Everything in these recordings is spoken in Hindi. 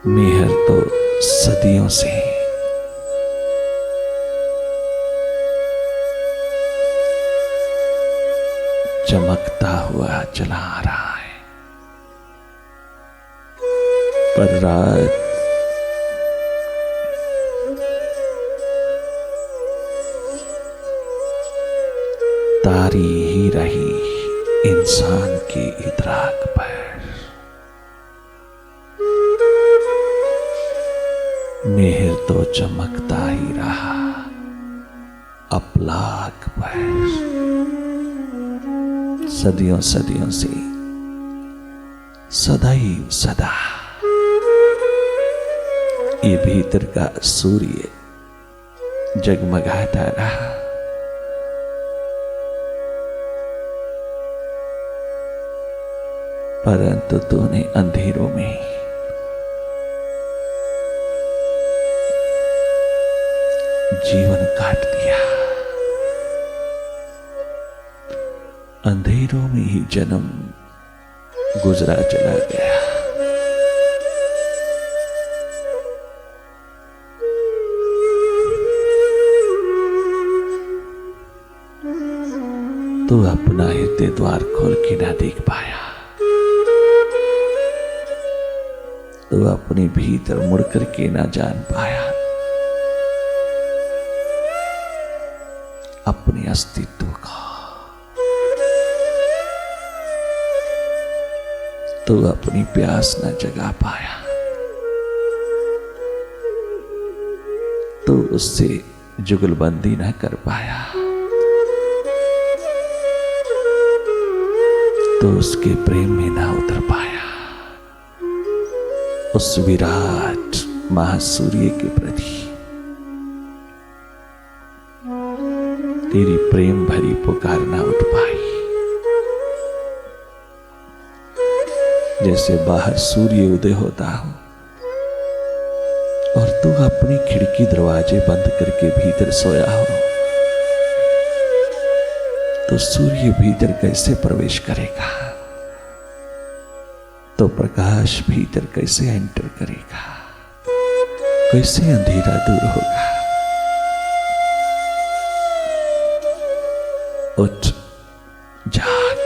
मेहर तो सदियों से चमकता हुआ चला आ रहा है, पर रात तारी ही रही इंसान की इदराक पर। मेहर तो चमकता ही रहा अफलाक पर। सदियों सदियों से सदैव सदा ये भीतर का सूर्य जगमगाता रहा। परंतु तूने अंधेरों में जीवन काट दिया। अंधेरों में ही जन्म गुजरा चला गया। तू अपना हृदय द्वार खोल के ना देख पाया। तू अपने भीतर मुड़ करके ना जान पाया अपने अस्तित्व का। तू अपनी प्यास न जगा पाया। तू उससे जुगलबंदी न कर पाया। तो उसके प्रेम में ना उतर पाया। उस विराट महासूर्य के प्रति तेरी प्रेम भरी पुकार ना उठ पाई। जैसे बाहर सूर्य उदय होता हो और तू अपनी खिड़की दरवाजे बंद करके भीतर सोया हो, तो सूर्य भीतर कैसे प्रवेश करेगा? तो प्रकाश भीतर कैसे एंटर करेगा? कैसे अंधेरा दूर होगा? उठ, जाग।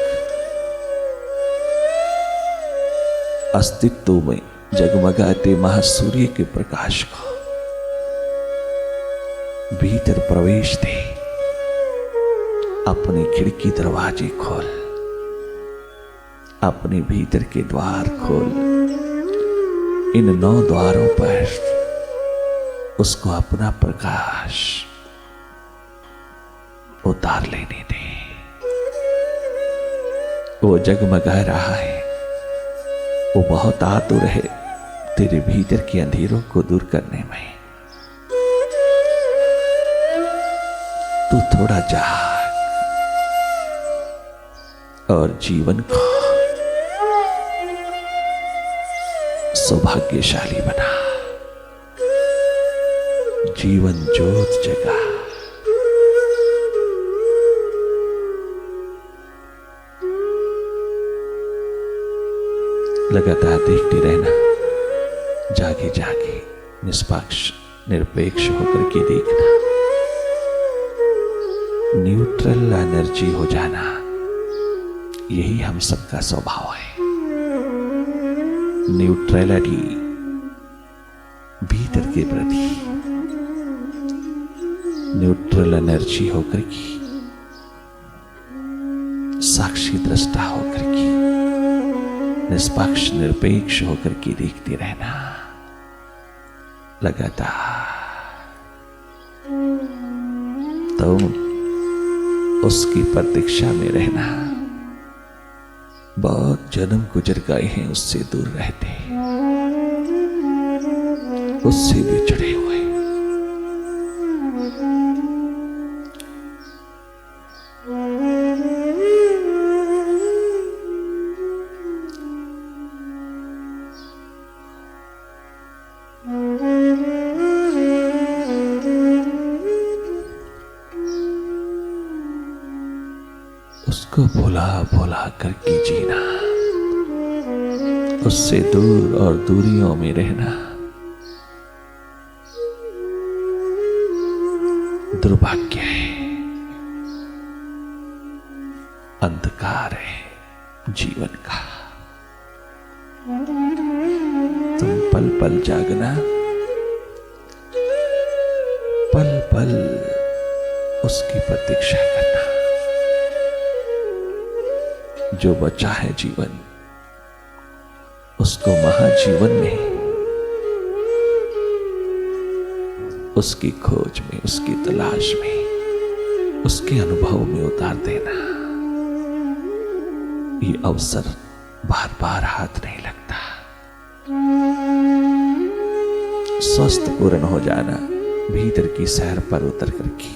अस्तित्व में जगमगाते महासूर्य के प्रकाश को भीतर प्रवेश दे। अपनी खिड़की दरवाजे खोल, अपने भीतर के द्वार खोल। इन 9 द्वारों पर उसको अपना प्रकाश उतार लेने दे। वो जगमगा रहा है। वो बहुत आतुर है तेरे भीतर के अंधेरों को दूर करने में। तू थोड़ा जाग और जीवन को सौभाग्यशाली बना। जीवन ज्योत जगा। लगातार देखते रहना। जागे जागे निष्पक्ष निरपेक्ष होकर के देखना। न्यूट्रल एनर्जी हो जाना, यही हम सबका स्वभाव है। न्यूट्रलिटी भीतर के प्रति न्यूट्रल एनर्जी होकर की, साक्षी दृष्टा होकर की, निष्पक्ष निरपेक्ष होकर के देखते रहना। लगातार तो उसकी प्रतीक्षा में रहना। बहुत जन्म गुजर गए हैं उससे दूर रहते, उससे बिछड़े हुए। उसको भुला भुला करके जीना, उससे दूर और दूरियों में रहना। दुर्भाग्य है, अंधकार है जीवन का। तुम पल पल जागना, पल पल उसकी प्रतीक्षा करना। जो बचा है जीवन, उसको महाजीवन में, उसकी खोज में, उसकी तलाश में, उसके अनुभव में उतार देना। ये अवसर बार बार हाथ नहीं लगता। स्वस्थ पूर्ण हो जाना भीतर की सैर पर उतर करके,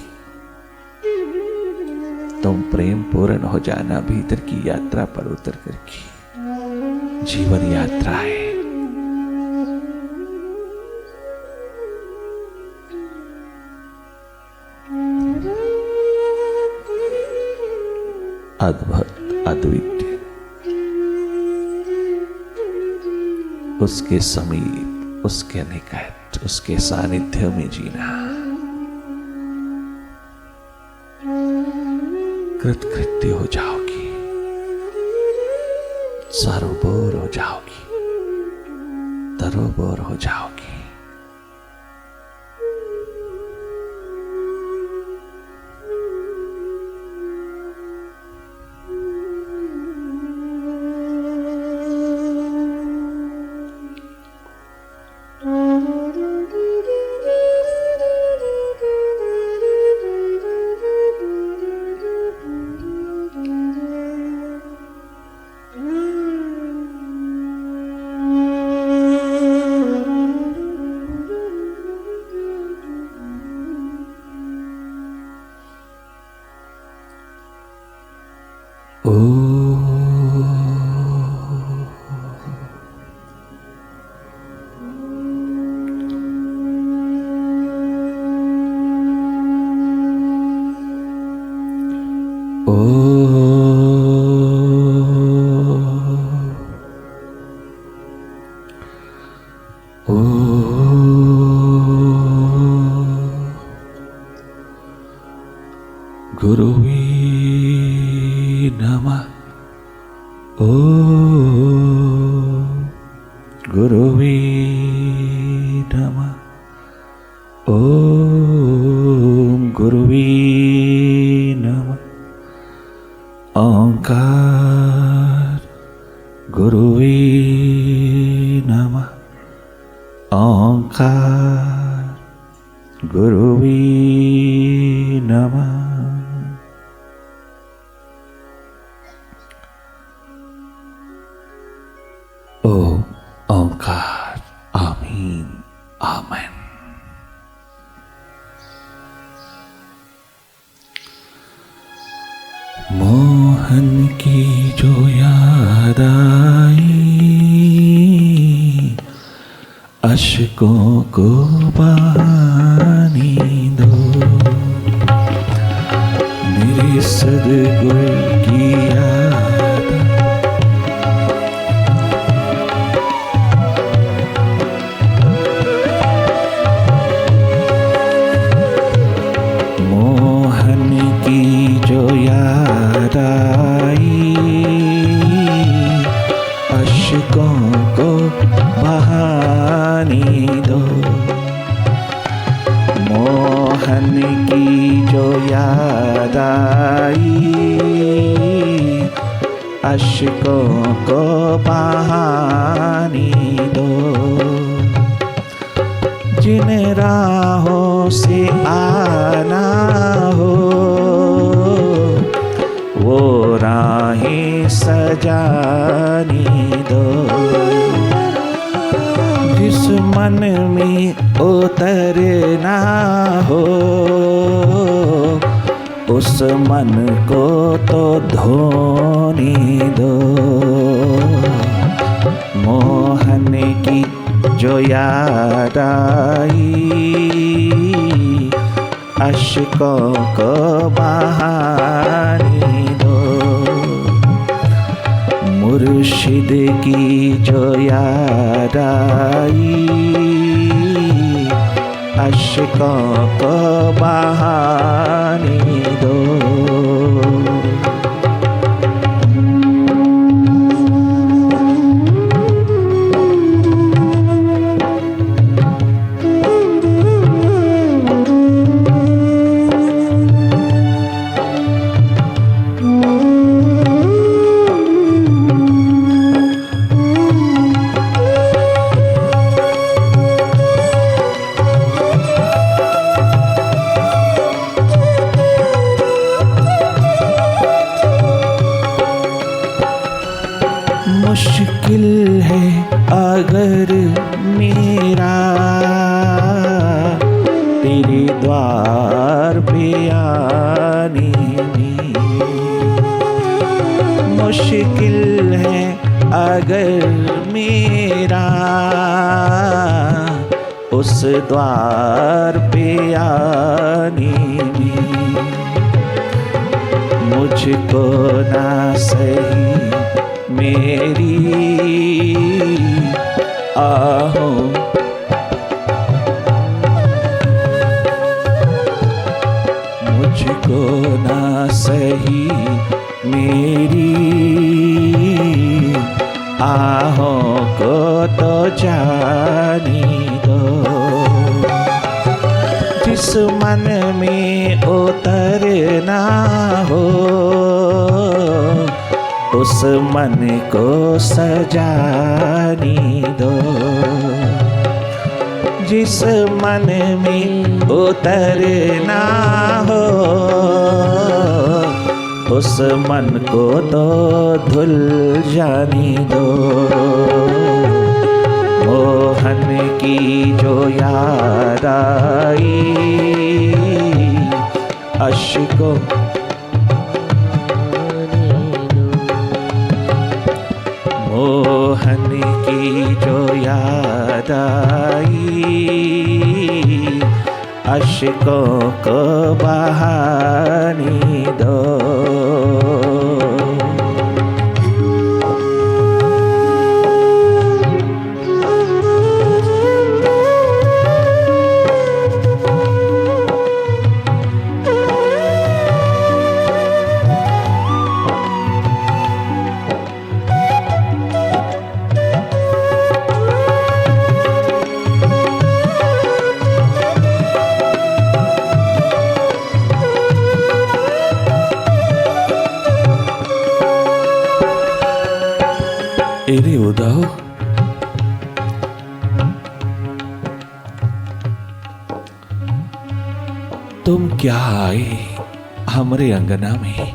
तुम प्रेम पूर्ण हो जाना भीतर की यात्रा पर उतर करके। जीवन यात्रा है। अद्भुत, अद्वितीय, उसके समीप, उसके निकट, उसके सानिध्य में जीना। कृतकृत्य हो जाओगी, सरोबोर हो जाओगी, तरोबोर हो जाओगी। गुरुवे नमः। ओम गुरुवे नमः। ओम गुरुवे नमः। ओंकार गुरुवे नमः। ओंकार गुरुवे नमः। ओम ओंकार। आमीन आमेन। मोहन की जो याद आई, अश्कों को पानी दो। मेरे सदगुरु की याद, मोहन की जो याद आई, अश्कों को बहाने दो। मोहन की जो याद आई, अश्कों को बहाने दो। जिन राहों से आना हो, वो राहें सजाने दो। जिस मन में उतरना हो, उस मन को तो धोने दो। मोहन की जो याद आई, अश्कों को बहाने दो। मुर्शिद की जो याद आई, अश्कों को बहाने दो। मुश्किल है अगर मेरा तेरे द्वार पे आने में, मुश्किल है अगर मेरा उस द्वार पे आने में। मुझको ना सही मेरी आहों, मुझको ना सही मेरी आहों को तो जाने दो। जिस मन में उतरना हो उस मन को सजाने दो। जिस मन में उतरना हो उस मन को तो धुल जाने दो। मोहन की जो याद आई अश्कों, मोहन की जो याद आई अश्कों को बहाने दो। एरे उदाओ तुम क्या आए हमरे अंगना में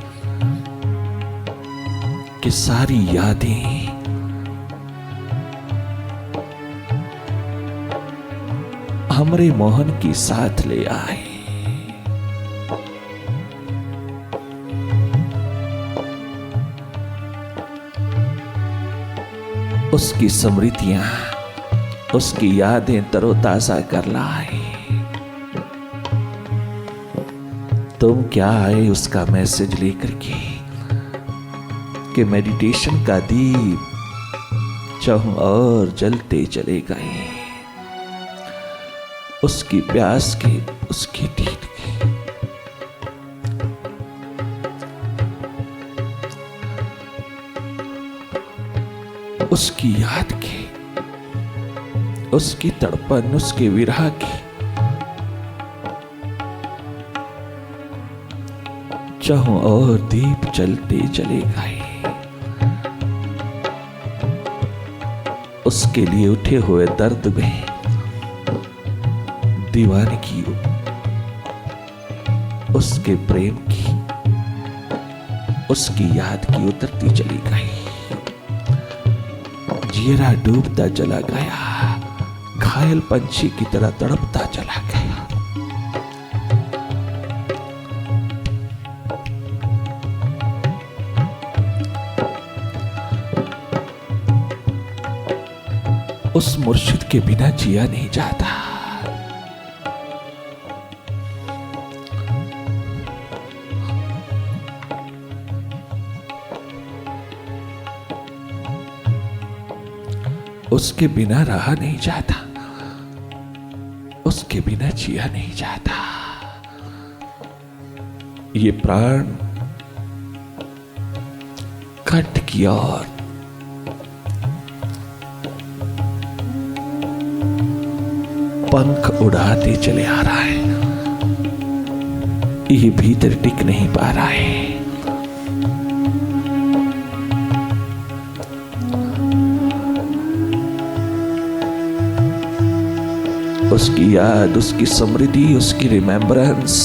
कि सारी यादें हमरे मोहन की साथ ले आए। उसकी स्मृतियां, उसकी यादें तरोताजा कर लाए। तुम क्या आए उसका मैसेज लेकर के कि मेडिटेशन का दीप चाहूं और जलते चले गए। उसकी प्यास की, उसकी नींद की, उसकी याद की, उसकी तड़पन, उसके विरह की चाहूं और दीप जलते चले गए। उसके लिए उठे हुए दर्द में दीवानगी, उसके प्रेम की, उसकी याद की उतरती चली गई। जियरा डूबता चला गया, घायल पंछी की तरह तड़पता चला गया। उस मुर्शिद के बिना जिया नहीं जाता। उसके बिना रहा नहीं जाता। उस उसके बिना जिया नहीं जाता। ये प्राण कट की ओर पंख उड़ाते चले आ रहा है, ये भीतर टिक नहीं पा रहा है। उसकी याद, उसकी स्मृति, उसकी रिमेम्बरेंस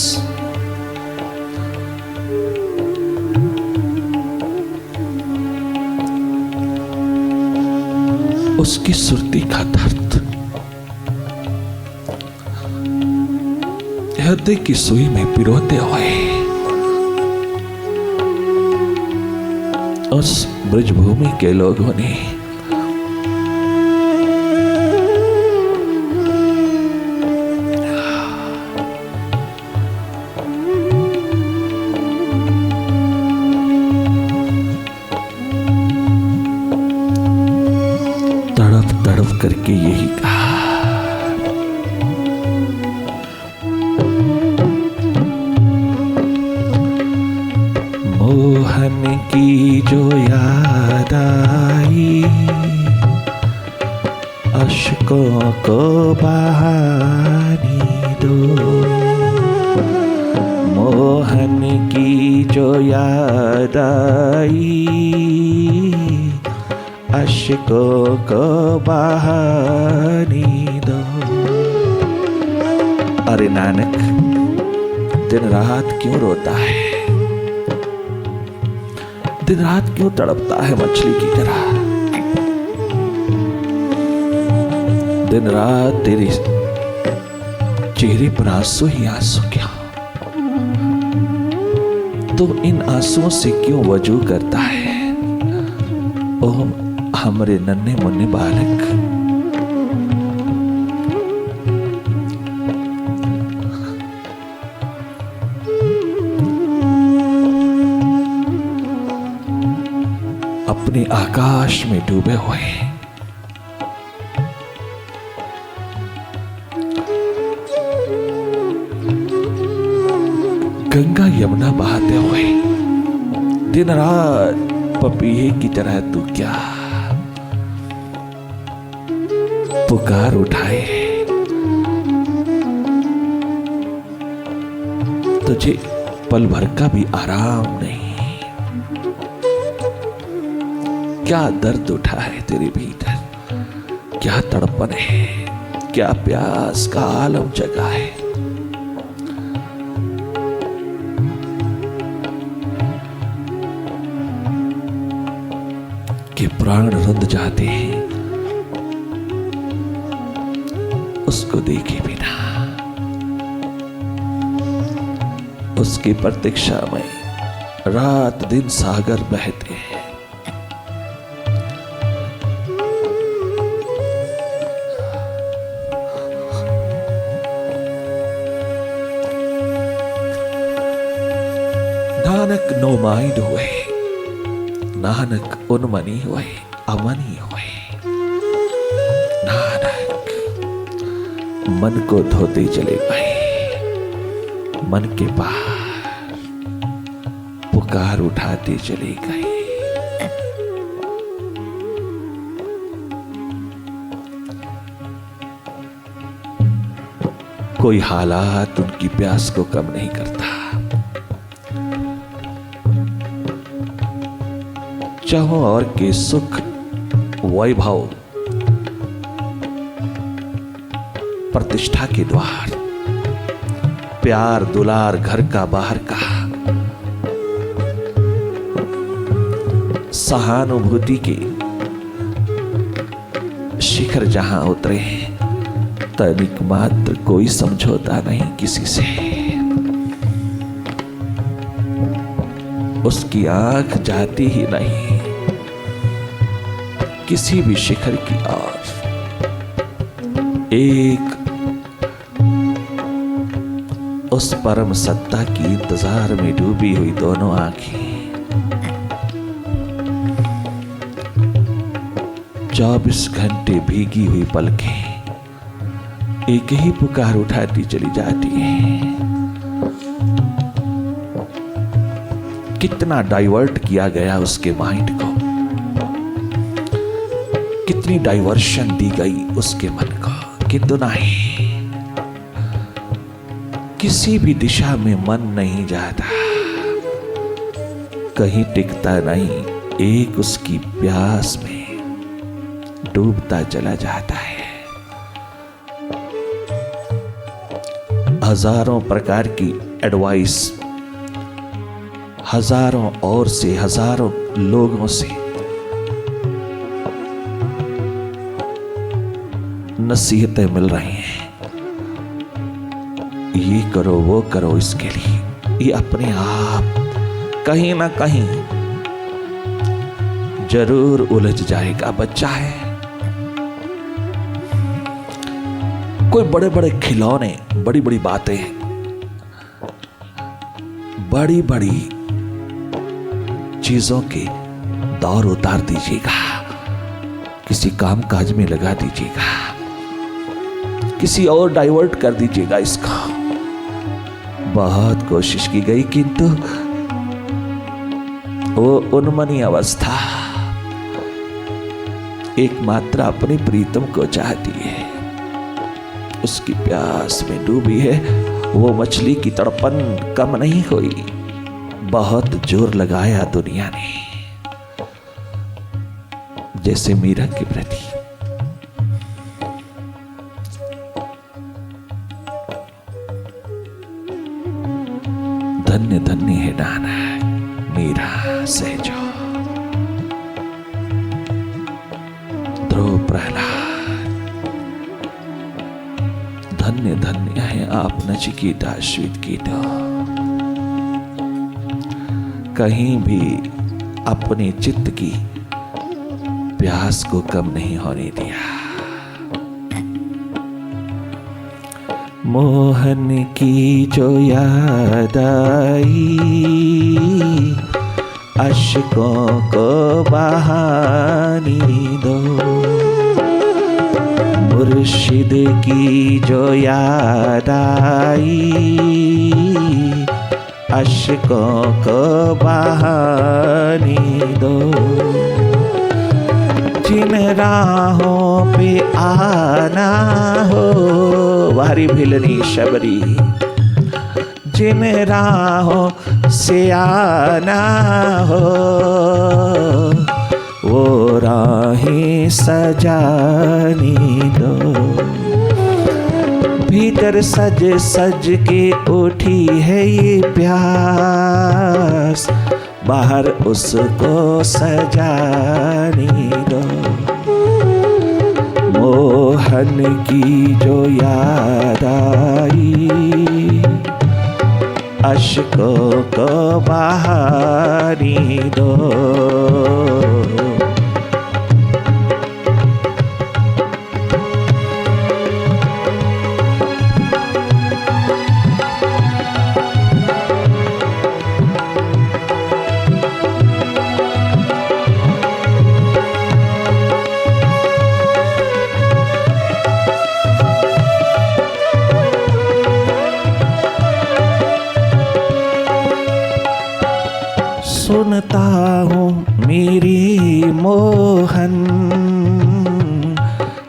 उसकी सुरती का दर्द हृदय की सुई में पिरोते हुए उस ब्रजभूमि के लोगों ने तड़प तड़प करके यही कहा, मोहन की जो याद आई, अश्कों को बहाने दो। मोहन की जो याद आई, अश्कों को बहाने दो। अरे नानक, दिन रात क्यों रोता है, दिन रात क्यों तड़पता है मछली की तरह। दिन रात तेरे चेहरे पर आंसू ही आंसू क्यों, तो इन आंसुओं से क्यों वजू करता है। ओह हमरे नन्हे मुन्ने बालक, अपने आकाश में डूबे हुए गंगा यमुना बहाते हुए दिन रात पपीहे की तरह तू क्या पुकार उठाए। तुझे पल भर का भी आराम नहीं, क्या दर्द उठा है तेरे भीतर, क्या तड़पन है, क्या प्यास का आलम जगा है। कि प्राण रुंध जाते हैं उसको देखे बिना, उसकी प्रतीक्षा में रात दिन सागर बहते हैं। नानक नो माइंड हुए, नानक उन्मनी हुए, अमनी हुए। नानक मन को धोते चले गए, मन के पार पुकार उठाते चले गए। कोई हालात उनकी प्यास को कम नहीं करता। चाहो और के सुख वैभव प्रतिष्ठा के द्वार, प्यार दुलार घर का बाहर का, सहानुभूति के शिखर जहां उतरे हैं, तनिक मात्र कोई समझौता नहीं किसी से। उसकी आंख जाती ही नहीं किसी भी शिखर की ओर। एक उस परम सत्ता की इंतजार में डूबी हुई दोनों आंखें, 24 घंटे भीगी हुई पलकें, एक ही पुकार उठाती चली जाती है। कितना डाइवर्ट किया गया उसके माइंड को, कितनी डाइवर्शन दी गई उसके मन को, किंतु नहीं, किसी भी दिशा में मन नहीं जाता, कहीं टिकता नहीं, एक उसकी प्यास में डूबता चला जाता है। हजारों प्रकार की एडवाइस, हजारों और से हजारों लोगों से नसीहतें मिल रही हैं, ये करो वो करो इसके लिए, ये अपने आप कहीं ना कहीं जरूर उलझ जाएगा। बच्चा है, कोई बड़े बड़े खिलौने, बड़ी बड़ी बातें, बड़ी बड़ी चीजों के दौर उतार दीजिएगा, किसी काम काज में लगा दीजिएगा, किसी और डाइवर्ट कर दीजिएगा इसको। बहुत कोशिश की गई किंतु वो उन्मनी अवस्था एकमात्र अपनी प्रीतम को चाहती है, उसकी प्यास में डूबी है। वो मछली की तड़पन कम नहीं हुई, बहुत जोर लगाया दुनिया ने, जैसे मीरा के प्रति। धन्य धन्य है नाना मीरा सहजो, ध्रुव प्रहलाद, धन्य धन्य है आप नचिकेता श्वेतकेतु। कहीं भी अपने चित्त की प्यास को कम नहीं होने दिया। मोहन की जो याद आई, अश्कों को बहानी दो, मुर्शिद की जो याद आई, अश्कों को बहानी दो, जिन राहों पे आना हो, वारी भिलनी शबरी, जिन राहों से आना हो, वो राहें सजानी दो, भीतर सज सज के उठी है ये प्यास, बाहर उसको सजानी दो। मोहन की जो याद आई, अश्कों को बहानी दो, सुनता हूँ मेरी मोहन,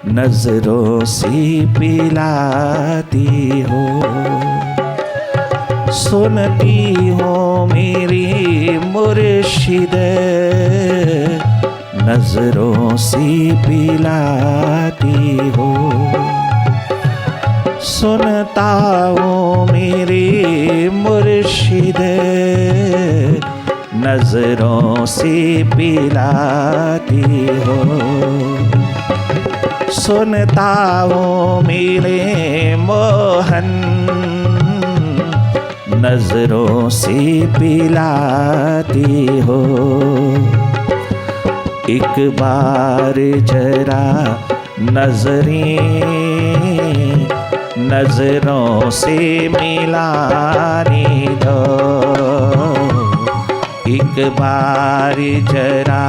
नजरों से पिलाती हो, सुनती हो मेरी मुर्शिद, नजरों से पिलाती हो, सुनता हूँ मेरी मुर्शिद, नजरों से पिलाती हो, सुनता हूँ मेरे मोहन, नजरों से पिलाती हो। एक बार जरा नजरें नजरों से मिलाने दो, एक बार जरा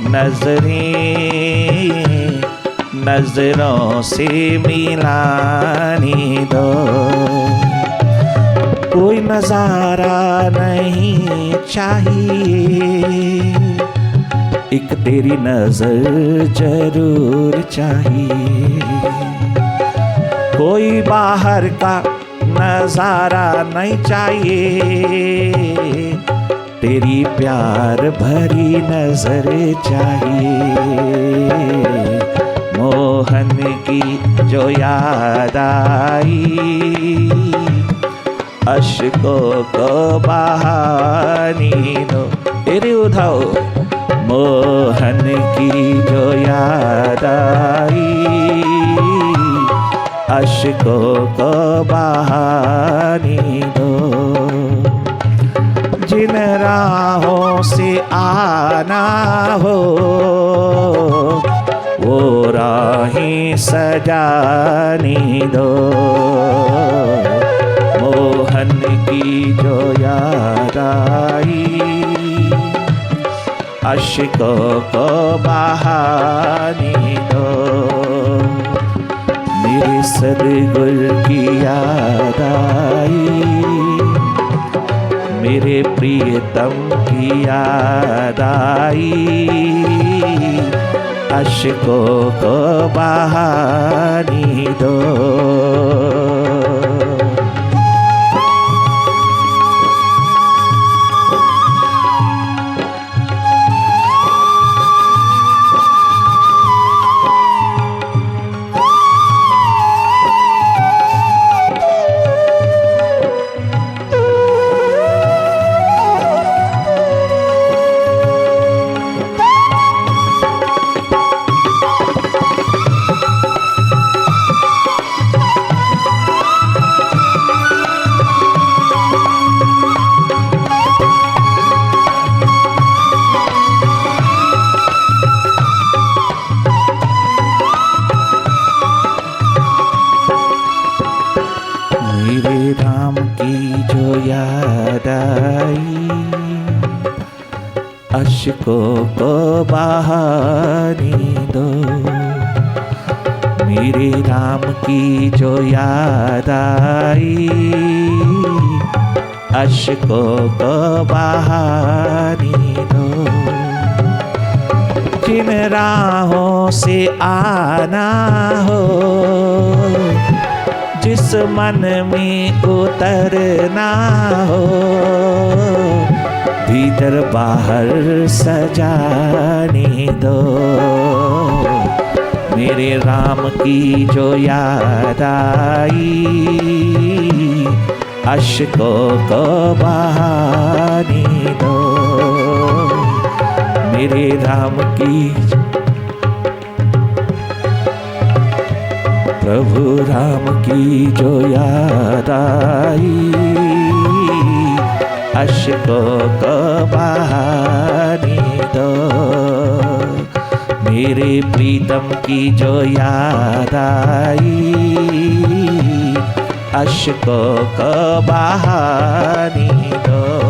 नजरें नजरों से मिलाने दो। कोई नजारा नहीं चाहिए, एक तेरी नजर जरूर चाहिए। कोई बाहर का नजारा नहीं चाहिए, तेरी प्यार भरी नजर चाहिए। मोहन की जो याद आई, अश्कों को बहानी दो। तेरे उठाओ। मोहन की जो याद आई, अश्कों को बहानी दो। जिन राहों से आना हो, वो राहें सजाने दो। मोहन की जो याद आई, अश्कों को बहाने दो। मेरे सदगुल की याद आई, मेरे प्रियतम की याद आई, अश्कों को बहाने दो। मेरे राम की जो याद आई, अश्कों को बहाने दो। मेरे राम की जो याद आई, अश्कों को बहाने दो। जिन राहों से आना हो, जिस मन में उतरना हो, भीतर बाहर सजाने दो। मेरे राम की जो याद आई, अश्कों को बहाने दो। मेरे राम की, प्रभु राम की जो याद आई, अश्कों को बहाने दो। मेरे प्रीतम की जो याद आई, अश्कों को बहाने दो।